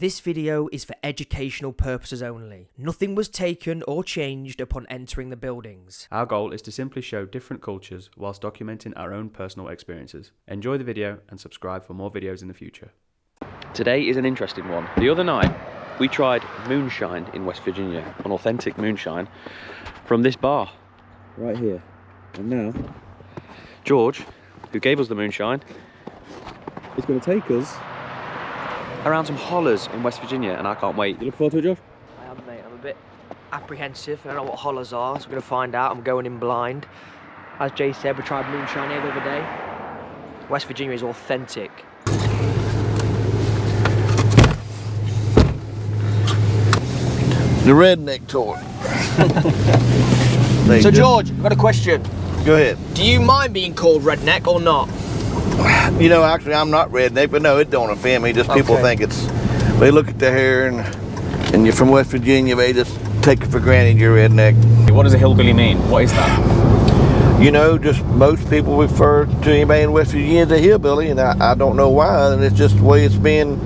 This video is for educational purposes only. Nothing was taken or changed upon entering the buildings. Our goal is to simply show different cultures whilst documenting our own personal experiences. Enjoy the video and subscribe for more videos in the future. Today is an interesting one. The other night we tried moonshine in West Virginia, an authentic moonshine from this bar right here. And now George, who gave us the moonshine, is going to take us around some hollas in West Virginia, and I can't wait. You look forward to it, Josh? I am, mate. I'm a bit apprehensive. I don't know what hollas are, so we're going to find out. I'm going in blind. As Jay said, we tried moonshine here the other day. West Virginia is authentic. The Redneck Talk. So George, I've got a question. Go ahead. Do you mind being called redneck or not? You know, actually, I'm not redneck, but no, it don't offend me. Just people think it's, they look at the hair and you're from West Virginia, they just take it for granted you're redneck. What does a hillbilly mean? What is that? You know, just most people refer to anybody in West Virginia as a hillbilly, and I don't know why, and it's just the way it's been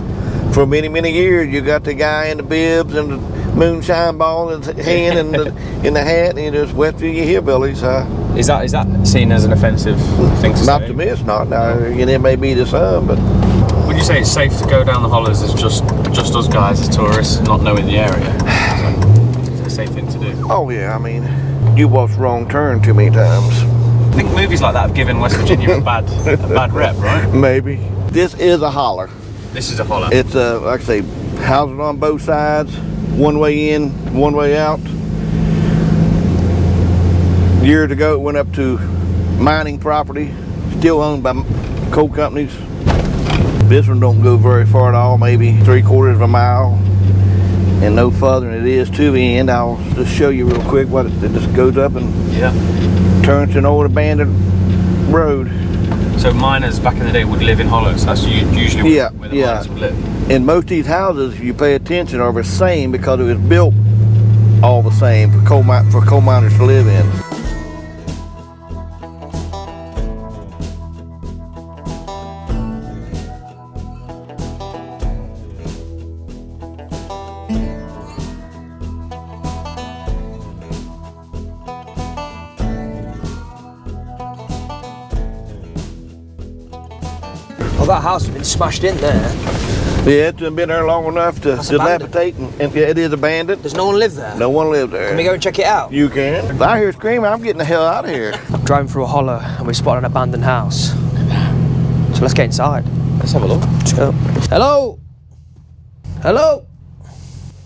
for many, many years. You got the guy in the bibs and the moonshine ball in his hand and in the hat, and just West Virginia hillbillies. Is that seen as an offensive thing to say? Not to me, it's not. Now, and it may be to some, but. Would you say it's safe to go down the hollas as just us guys as tourists, not knowing the area? Is it a safe thing to do? Oh yeah, I mean, you walked the wrong turn too many times. I think movies like that have given West Virginia a bad rep, right? Maybe. This is a holler. This is a holler. It's like I say, houses on both sides, one way in, one way out. Years ago, it went up to mining property, still owned by coal companies. This one don't go very far at all, maybe 3/4 of a mile, and no further than it is to the end. I'll just show you real quick what it just goes up and turns to an old abandoned road. So miners back in the day would live in hollows. That's usually where the miners would live. And most of these houses, if you pay attention, are the same because it was built all the same for coal miners to live in. Well, that house has been smashed in there. Yeah, it's been there long enough to dilapidate, and it is abandoned. Does no one live there? No one lives there. Can we go and check it out? You can. If I hear screaming, I'm getting the hell out of here. Driving through a hollow and we spotted an abandoned house. So let's get inside. Let's have a look. Let's go. Hello? Hello?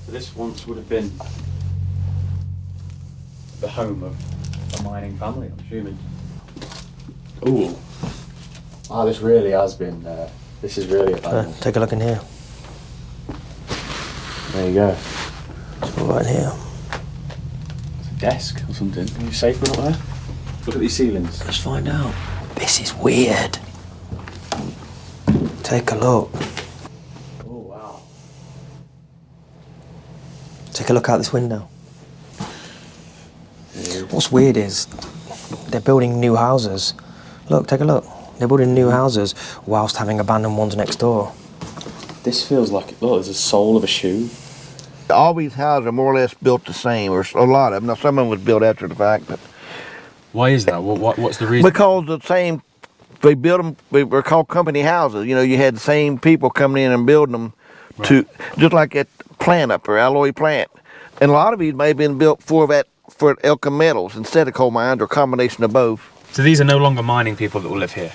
So this once would have been the home of a mining family, I'm assuming. Ooh. Wow, this really has been, this is really abandoned. Take a look in here. There you go. Let's go right in here. It's a desk or something. Are you safe up there? Look at these ceilings. Let's find out. This is weird. Take a look. Oh, wow. Take a look out this window. What's weird is they're building new houses. Look, take a look. They're building new houses whilst having abandoned ones next door. This feels like, look, there's a sole of a shoe. All these houses are more or less built the same, or a lot of them. Now, some of them was built after the fact, but. Why is that? What's the reason? Because the same, they built them, they were called company houses. You know, you had the same people coming in and building them to, just like that plant up there, alloy plant. And a lot of these may have been built for Elka Metals instead of coal mines, or a combination of both. So these are no longer mining people that will live here,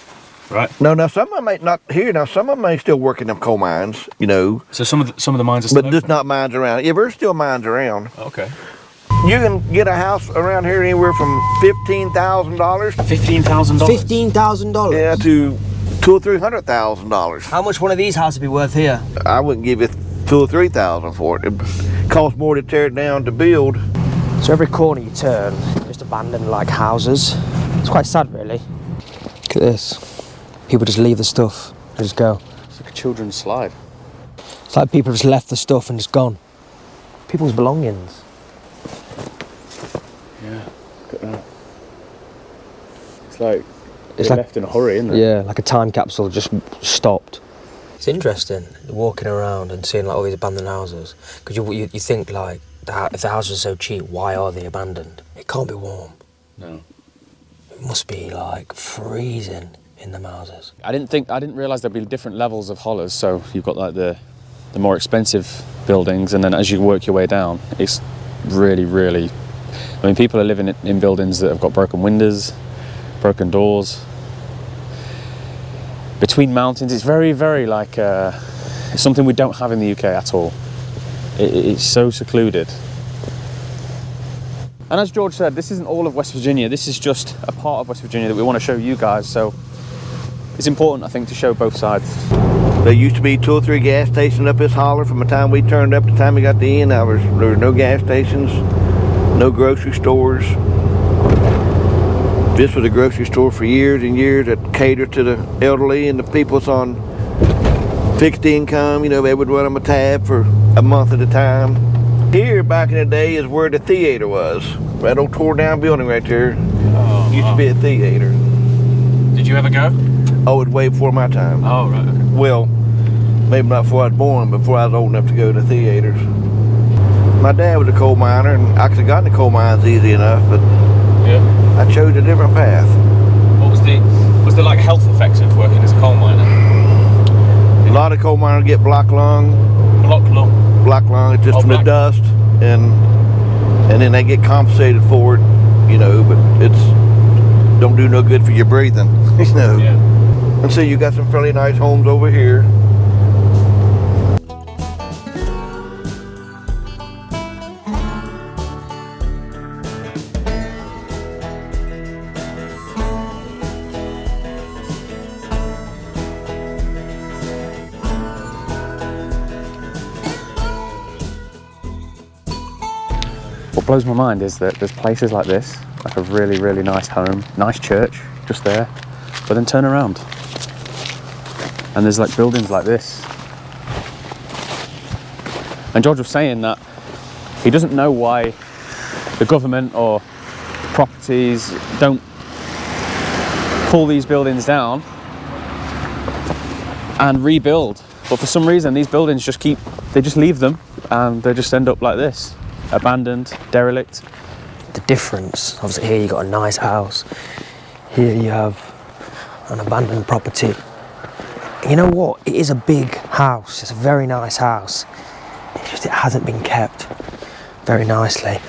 right? No, now some of them may not here. Now some of them may still work in them coal mines, you know. So some of the mines are still but just not mines around. Yeah, there's still mines around. Okay. You can get a house around here anywhere from $15,000. $15,000. $15,000? Yeah, to $200,000 or $300,000. How much one of these houses would be worth here? I wouldn't give you $2,000 or $3,000 for it. It costs more to tear it down to build. So every corner you turn, just abandoned like houses. It's quite sad, really. Look at this. People just leave the stuff, they just go. It's like a children's slide. It's like people just left the stuff and just gone. People's belongings. Yeah, look at that. It's like left in a hurry, isn't it? Yeah, like a time capsule just stopped. It's interesting walking around and seeing like all these abandoned houses, because you think like if the houses are so cheap, why are they abandoned? It can't be warm. No. It must be like freezing in them houses. I didn't realise there'd be different levels of hollas. So you've got like the more expensive buildings, and then as you work your way down, it's really, really. I mean, people are living in buildings that have got broken windows, broken doors. Between mountains, it's very, very like it's something we don't have in the UK at all. It's so secluded. And as George said, this isn't all of West Virginia. This is just a part of West Virginia that we want to show you guys. So it's important, I think, to show both sides. There used to be 2 or 3 gas stations up this holler. From the time we turned up to the time we got to the end, there were no gas stations, no grocery stores. This was a grocery store for years and years that catered to the elderly and the people that's on fixed income. You know, they would run them a tab for a month at a time. Here, back in the day, is where the theater was. That old tore down building right there. Oh, used to be a theater. Did you ever go? Oh, it was way before my time. Oh, right, okay. Well, maybe not before I was born, but before I was old enough to go to theaters. My dad was a coal miner, and I could have gotten to coal mines easy enough, but I chose a different path. What was there like health effects of working as a coal miner? A lot of coal miners get black lung. Black lung? Black lung, it's just from the dust, and then they get compensated for it, you know, but it's don't do no good for your breathing, you know. Yeah. And so you got some fairly nice homes over here. What blows my mind is that there's places like this, like a really, really nice home, nice church, just there, but then turn around and there's like buildings like this. And George was saying that he doesn't know why the government or properties don't pull these buildings down and rebuild, but for some reason these buildings just leave them and they just end up like this. Abandoned, derelict. The difference, obviously here you got a nice house, here you have an abandoned property. You know what, it is a big house, it's a very nice house, it's just it hasn't been kept very nicely.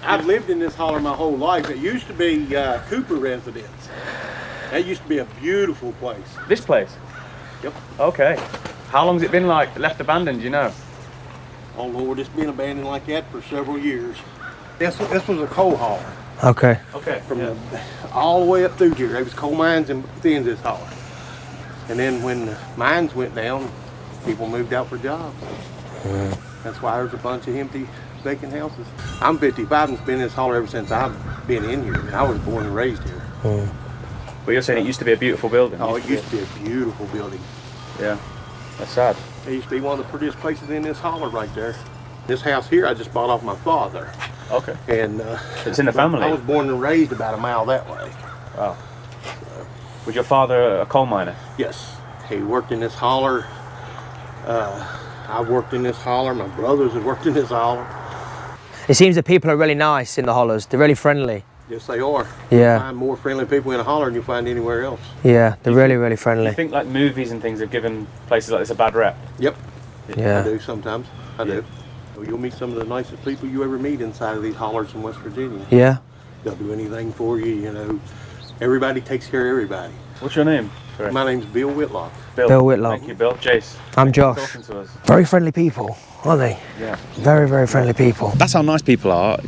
I've lived in this holler my whole life. It used to be Cooper residence. That used to be a beautiful place. This place? Yep. Okay. How long's it been like left abandoned, you know? Oh Lord, it's been abandoned like that for several years. This was a coal hauler. Okay. Okay. From all the way up through here. There was coal mines and within this holler. And then when the mines went down, people moved out for jobs. That's why there's a bunch of empty, vacant houses. I'm 55 and been in this holler ever since I've been in here. I was born and raised here. But you're saying it used to be a beautiful building? Oh, it used to be a beautiful building. Yeah. That's sad. It used to be one of the prettiest places in this holler right there. This house here I just bought off my father. Okay. And it's in the family? I was born and raised about a mile that way. Wow. Was your father a coal miner? Yes. He worked in this holler. I worked in this holler. My brothers have worked in this holler. It seems that people are really nice in the hollers, they're really friendly. Yes, they are. Yeah. You find more friendly people in a holler than you find anywhere else. Yeah, they're really, really friendly. I think like movies and things have given places like this a bad rep. Yep. Yeah. I do sometimes. I do. You'll meet some of the nicest people you ever meet inside of these hollers in West Virginia. Yeah. They'll do anything for you, you know. Everybody takes care of everybody. What's your name? Sorry. My name's Bill Whitlock. Bill Whitlock. Thank you, Bill. Jace. I'm Josh. Talking to us. Very friendly people, aren't they? Yeah. Very, very friendly people. That's how nice people are.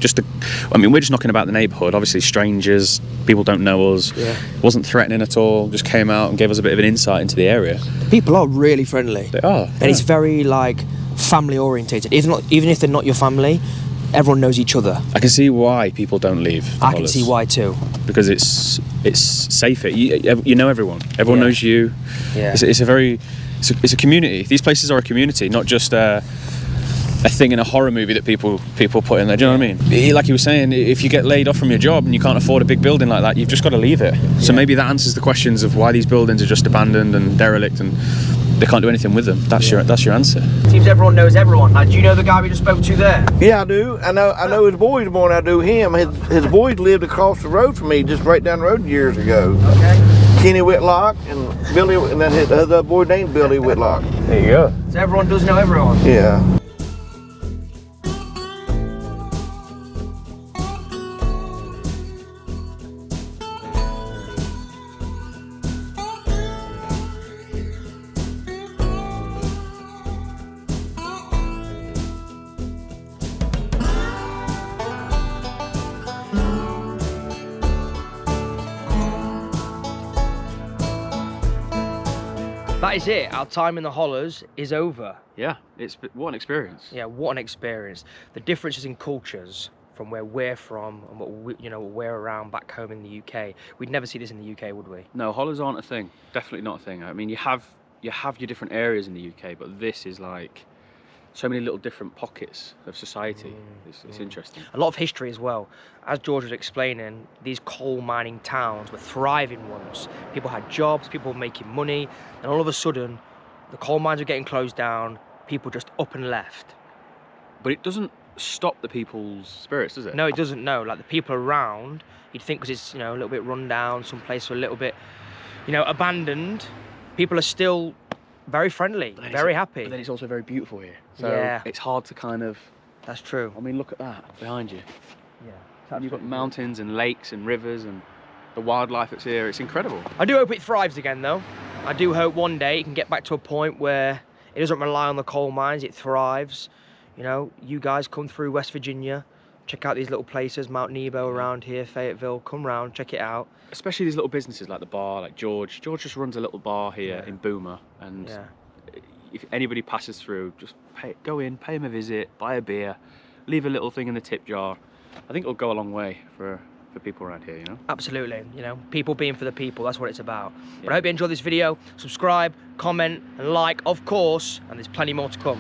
I mean, we're just knocking about the neighbourhood. Obviously, strangers, people don't know us. Yeah. Wasn't threatening at all. Just came out and gave us a bit of an insight into the area. People are really friendly. They are. And it's very like family orientated. Even if they're not your family, everyone knows each other. I can see why people don't leave. I can see why too. Because it's safer. You know everyone. Everyone knows you. Yeah. It's a community. These places are a community, not just a thing in a horror movie that people put in there. Do you know what I mean? Like you were saying, if you get laid off from your job and you can't afford a big building like that, you've just got to leave it. So maybe that answers the questions of why these buildings are just abandoned and derelict and they can't do anything with them. That's your answer. Seems everyone knows everyone. Do you know the guy we just spoke to there? Yeah, I do. I know his boys more than I do him. His boys lived across the road from me, just right down the road years ago. Okay. Kenny Whitlock and Billy, and then his other boy named Billy Whitlock. There you go. So everyone does know everyone. Yeah. That is it. Our time in the Hollas is over. Yeah, what an experience. Yeah, what an experience. The differences in cultures from where we're from and what we're around back home in the UK. We'd never see this in the UK, would we? No, hollas aren't a thing. Definitely not a thing. I mean, you have your different areas in the UK, but this is like so many little different pockets of society. It's interesting. A lot of history as well. As George was explaining, these coal mining towns were thriving once. People had jobs, people were making money, and all of a sudden, the coal mines were getting closed down, people just up and left. But it doesn't stop the people's spirits, does it? No, it doesn't, no. Like the people around, you'd think because it's, a little bit run down, some place a little bit, abandoned, people are still very friendly, very happy. But then it's also very beautiful here. So yeah. It's hard to kind of... That's true. I mean, look at that behind you. Yeah. You've got mountains and lakes and rivers and the wildlife that's here. It's incredible. I do hope it thrives again, though. I do hope one day it can get back to a point where it doesn't rely on the coal mines, it thrives. You guys come through West Virginia, check out these little places, Mount Nebo around here, Fayetteville, come round, check it out. Especially these little businesses like the bar, like George. George just runs a little bar here in Boomer, and if anybody passes through, just go in, pay him a visit, buy a beer, leave a little thing in the tip jar. I think it'll go a long way for people around here, Absolutely, people being for the people, that's what it's about. But I hope you enjoyed this video. Subscribe, comment, and like, of course, and there's plenty more to come.